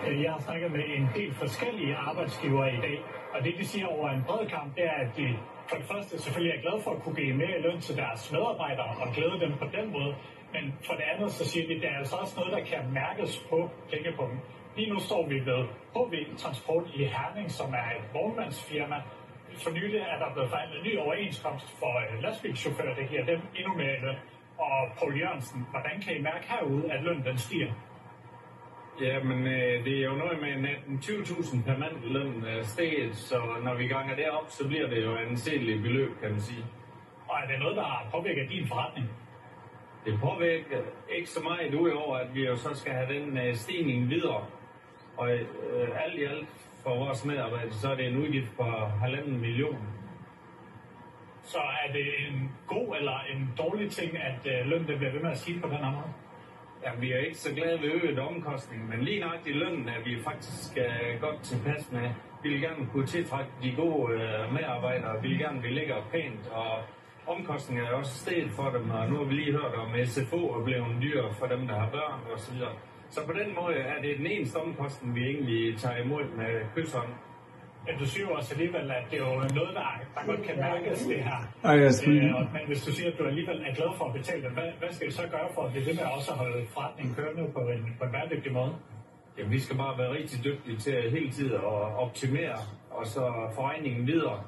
Jeg har snakket med en del forskellige arbejdsgivere i dag, og det de siger over en bred kamp, det er, at de for det første selvfølgelig er glade for at kunne give mere i løn til deres medarbejdere og glæde dem på den måde. Men for det andet, så siger de, at det er altså også noget, der kan mærkes på pengepungen. Lige nu står vi ved HV Transport i Herning, som er et vognmandsfirma. For nylig er der blevet forhandlet en ny overenskomst for lastbilschauffører, der giver dem endnu mere i løn. Og Poul Jørgensen, hvordan kan I mærke herude, at lønnen den stiger? Jamen, det er jo noget med 20.000 per mand løn steget, så når vi ganger det op, så bliver det jo en anseelig beløb, kan man sige. Og er det noget, der påvirker din forretning? Det påvirker ikke så meget udover, at vi jo så skal have den stigning videre. Og alt i alt for vores medarbejdere, så er det en udgift på 1,5 million. Så er det en god eller en dårlig ting, at lønnen bliver ved med at stige på den her måde? Ja, vi er ikke så glade ved øget omkostning, men lige nok i lønnen er vi faktisk godt tilpas med. Vi vil gerne kunne tiltrække de gode medarbejdere, vi vil gerne vil ligge pænt, og omkostninger er også steget for dem, og nu har vi lige hørt om SFO er blevet dyr for dem, der har børn osv. Så på den måde er det den eneste omkostning, vi egentlig tager imod med kyshånd. Men du siger jo også alligevel, at det er jo noget, der godt kan mærkes det her. Men hvis du siger, at du alligevel er glad for at betale det, hvad skal vi så gøre for at det med også at holde forretningen kørende på en bæredygtig måde? Jamen, vi skal bare være rigtig dygtige til hele tiden at optimere, og så forregningen videre.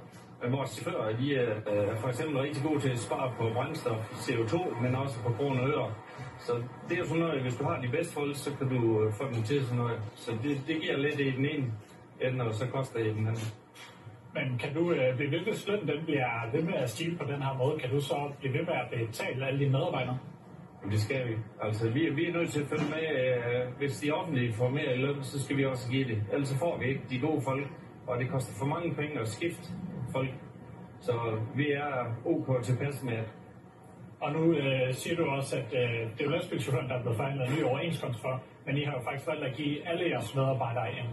Vores chauffører, de er for eksempel rigtig gode til at spare på brændstof, CO2, men også på kroner og øre. Så det er jo sådan noget, hvis du har de bedste folk, så kan du få dem til sådan noget. Så det giver lidt i den ene ende, og så koster det i den anden. Men kan du blive ved, hvis lønnen den bliver ved med at stige på den her måde, kan du så blive ved med at betale alle dine medarbejdere? Jamen, det skal vi. Altså, vi er nødt til at følge med. Hvis de offentlige får mere i løn, så skal vi også give det. Ellers får vi ikke de gode folk, og det koster for mange penge at skifte folk. Så vi er ok tilpas med. Og nu siger du også, at det er jo lastbilchaufføren, der er blevet forhandlet en ny overenskomst for, men I har jo faktisk valgt at give alle jeres medarbejdere en